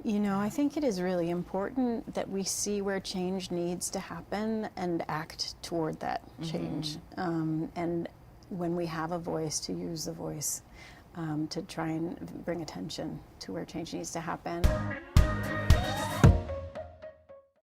You know, I think it is really important that we see where change needs to happen and act toward that change. And when we have a voice, to use the voice to try and bring attention to where change needs to happen.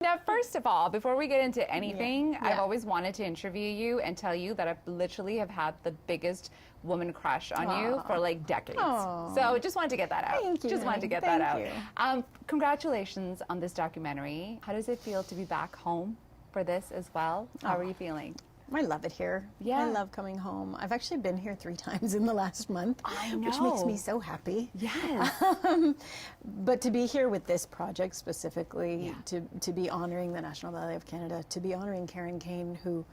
Now, first of all, before we get into anything, I've always wanted to interview you and tell you that I literally have had the biggest woman crush on you for like decades. So just wanted to get that out. Thank you. Just wanted to get Thank that you. out. Congratulations on this documentary. How does it feel to be back home for this as well? How are you feeling? I love it here. Yeah. I love coming home. I've actually been here 3 times in the last month, I know. which makes me so happy. Yes. But to be here with this project specifically, to be honoring the National Ballet of Canada, to be honoring Karen Kane, who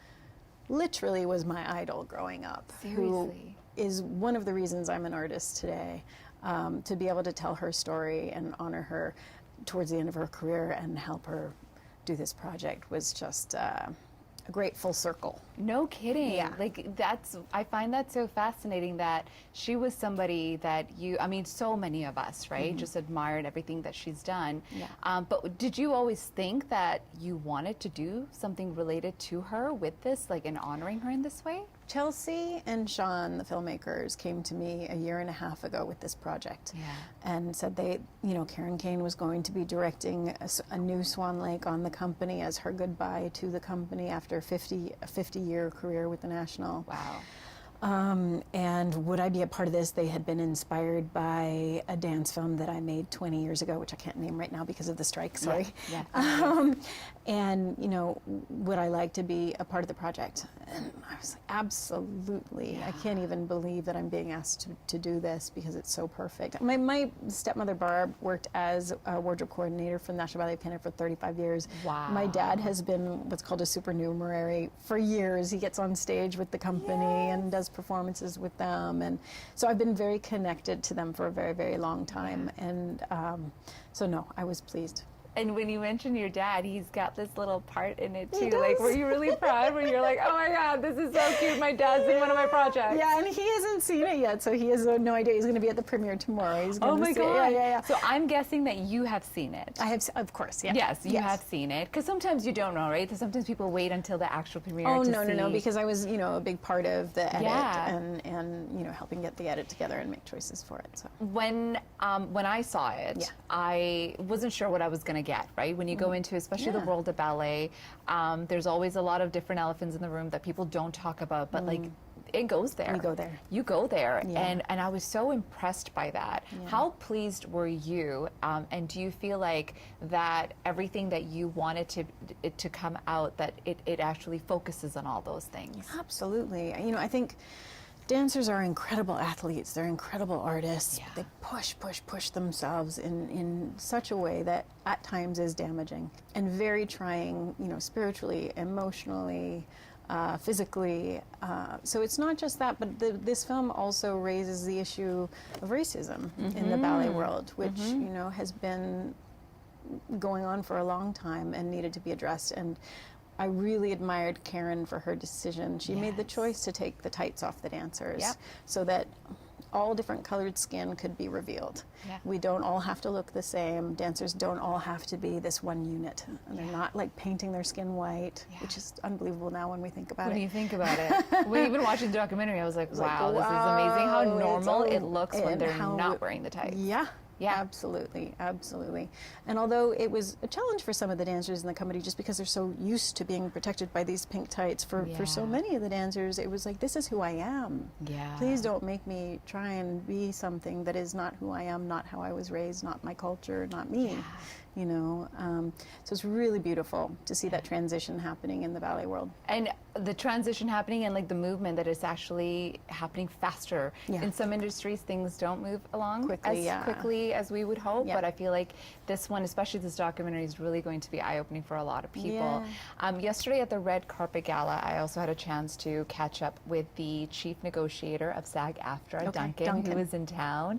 literally was my idol growing up. Seriously. Who is one of the reasons I'm an artist today. To be able to tell her story and honor her towards the end of her career and help her do this project was just a great full circle. No kidding. Yeah. Like I find that so fascinating that she was somebody that I mean, so many of us, right, just admired everything that she's done. Yeah. But did you always think that you wanted to do something related to her with this, like in honoring her in this way? Chelsea and Sean, the filmmakers, came to me 1.5 years ago with this project and said Karen Kane was going to be directing a new Swan Lake on the company as her goodbye to the company after a 50-year career with the National. Wow. And would I be a part of this? They had been inspired by a dance film that I made 20 years ago, which I can't name right now because of the strike, sorry. Yeah. And, would I like to be a part of the project? And I was like, absolutely. I can't even believe that I'm being asked to do this because it's so perfect. My stepmother, Barb, worked as a wardrobe coordinator for the National Ballet of Canada for 35 years. Wow. My dad has been what's called a supernumerary for years. He gets on stage with the company and does performances with them, and so I've been very connected to them for a very, very long time. And so no, I was pleased. And when you mention your dad, he's got this little part in it too. does. Like, were you really proud when you're like, oh my God, this is so cute. My dad's in one of my projects. Yeah, and he hasn't seen it yet, so he has no idea. He's going to be at the premiere tomorrow. He's going Oh my to see God. it. Yeah. So I'm guessing that you have seen it. I have, of course, yeah. Yes, you have seen it. Because sometimes you don't know, right? Sometimes people wait until the actual premiere Oh, to no, see. no, because I was, a big part of the edit Yeah. and helping get the edit together and make choices for it. So When I saw it, I wasn't sure what I was going to get, right? When you go into, especially the world of ballet, there's always a lot of different elephants in the room that people don't talk about, but like, it goes there. We go there. You go there. Yeah. And I was so impressed by that. Yeah. How pleased were you? And do you feel like that everything that you wanted to come out, that it actually focuses on all those things? Absolutely. I think dancers are incredible athletes. They're incredible artists. Yeah. They push themselves in such a way that at times is damaging and very trying, spiritually, emotionally, physically. So it's not just that, but this film also raises the issue of racism in the ballet world, which, has been going on for a long time and needed to be addressed. And I really admired Karen for her decision. She made the choice to take the tights off the dancers so that all different colored skin could be revealed. Yeah. We don't all have to look the same. Dancers don't all have to be this one unit. And they're not like painting their skin white, which is unbelievable now when we think about it. When you think about it. When even watching the documentary, I was like, wow, this is amazing how normal it looks when they're not wearing the tights. Yeah, absolutely. And although it was a challenge for some of the dancers in the company, just because they're so used to being protected by these pink tights, for so many of the dancers, it was like, this is who I am. Yeah. Please don't make me try and be something that is not who I am, not how I was raised, not my culture, not me. So it's really beautiful to see that transition happening in the ballet world. And the transition happening and like the movement that is actually happening faster. Yeah. In some industries, things don't move along Quickly, as quickly as we would hope. Yeah. But I feel like this one, especially this documentary, is really going to be eye-opening for a lot of people. Yesterday at the Red Carpet Gala, I also had a chance to catch up with the chief negotiator of SAG-AFTRA, Duncan, who was in town,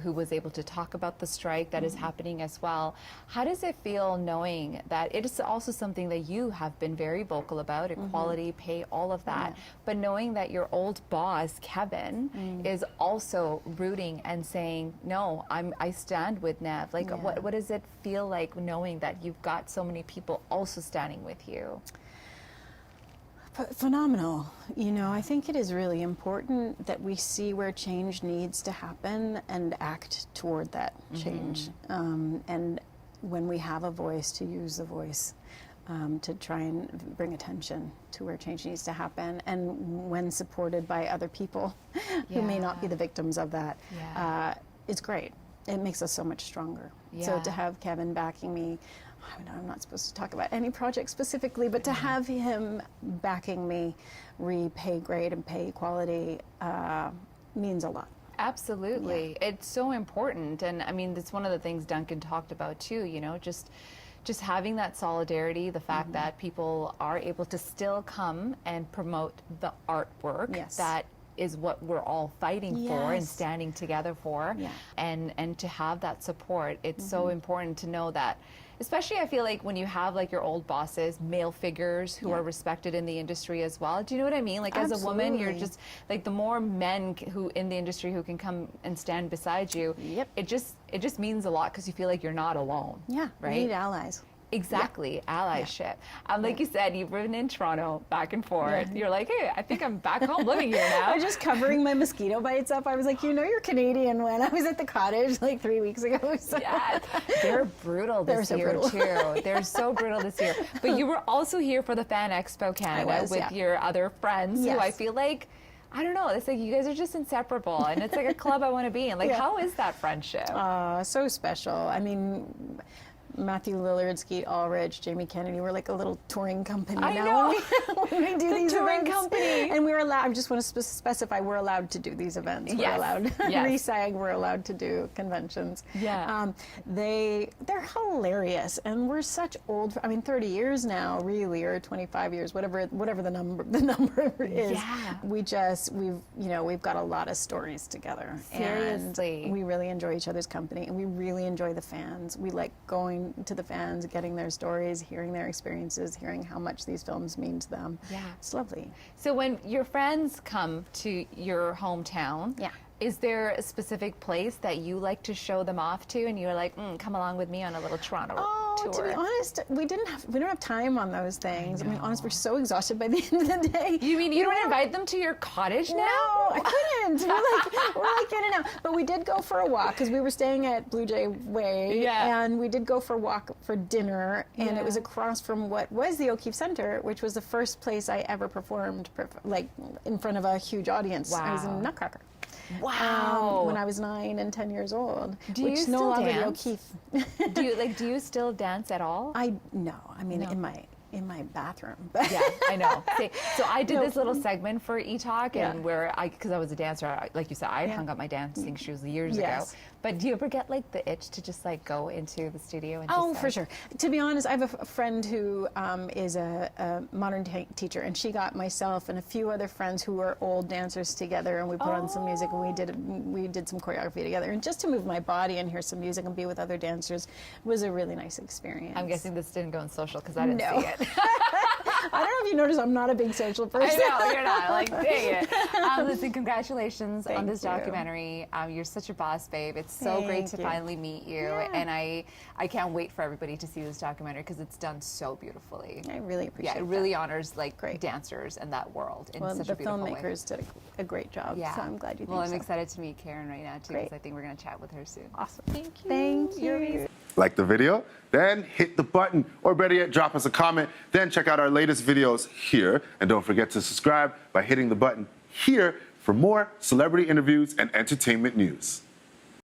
who was able to talk about the strike that is happening as well. How does it feel knowing that it is also something that you have been very vocal about, equality, pay, all of that, but knowing that your old boss, Kevin, is also rooting and saying, no, I stand with Neve. Like, what does it feel like knowing that you've got so many people also standing with you? Phenomenal. You know, I think it is really important that we see where change needs to happen and act toward that change. And when we have a voice, to use the voice to try and bring attention to where change needs to happen. And when supported by other people who may not be the victims of that, it's great. It makes us so much stronger. So to have Kevin backing me, I'm not supposed to talk about any project specifically, but to have him backing me pay grade and pay equality means a lot. Absolutely. It's so important. And I mean, that's one of the things Duncan talked about too, you know, just having that solidarity, the fact that people are able to still come and promote the artwork that is what we're all fighting for and standing together for. And to have that support, it's so important to know that. Especially, I feel like when you have like your old bosses, male figures who are respected in the industry as well. Do you know what I mean? Like as a woman, you're just like the more men who in the industry who can come and stand beside you. It just means a lot because you feel like you're not alone. Right. You need allies. Exactly, allyship. Like you said, you've lived in Toronto back and forth. You're like, hey, I think I'm back home living here now. I was just covering my mosquito bites up. I was like, you know, you're Canadian when I was at the cottage like 3 weeks ago. So. They're brutal this year too. They're so brutal this year. But you were also here for the Fan Expo Canada with your other friends who I feel like, I don't know, it's like you guys are just inseparable and it's like a club I want to be in. Like, how is that friendship? So special. I mean, Matthew Lillard, Skeet Ulrich, Jamie Kennedy, we're like a little touring company now when we do these touring events. Company. And we're allowed, I just want to specify, we're allowed to do these events. We're allowed RESAG, we're allowed to do conventions. They're hilarious, and we're such old, I mean 30 years now really, or 25 years, whatever the number is. We've got a lot of stories together. Seriously. And we really enjoy each other's company, and we really enjoy the fans. We like going to the fans, getting their stories, hearing their experiences, hearing how much these films mean to them. It's lovely. So when your friends come to your hometown, is there a specific place that you like to show them off to, and you're like, come along with me on a little Toronto tour? To be honest, we don't have time on those things. I mean, honestly, we're so exhausted by the end of the day. You mean you don't invite them to your cottage now? No, I couldn't. We're like in and out. But we did go for a walk because we were staying at Blue Jay Way, and we did go for a walk for dinner, and it was across from what was the O'Keefe Center, which was the first place I ever performed, like in front of a huge audience. I was in Nutcracker. Wow! When I was 9 and 10 years old, do which you no still longer dance? the O'Keefe. Do you still dance at all? No. I mean, in my bathroom. Yeah, I know. So I did this little segment for eTalk, and where because I was a dancer, like you said, I hung up my dancing shoes years ago. But do you ever get like the itch to just like go into the studio and just for sure. To be honest, I have a friend who is a modern teacher, and she got myself and a few other friends who were old dancers together, and we put on some music, and we did some choreography together. And just to move my body and hear some music and be with other dancers was a really nice experience. I'm guessing this didn't go on social because I didn't see it. I don't know if you noticed, I'm not a big social person. I know, you're not. Like, dang it. Listen, congratulations on this documentary. You're such a boss, babe. It's so great to finally meet you. And I can't wait for everybody to see this documentary because it's done so beautifully. I really appreciate it. Yeah, it really honors like dancers and that world in such a beautiful way. The filmmakers did a great job, so I'm glad you think so. Well, I'm excited to meet Karen right now, too, because I think we're going to chat with her soon. Awesome. Thank you. Thank you. Like the video? Then hit the button, or better yet, drop us a comment. Then check out our latest videos here. And don't forget to subscribe by hitting the button here for more celebrity interviews and entertainment news.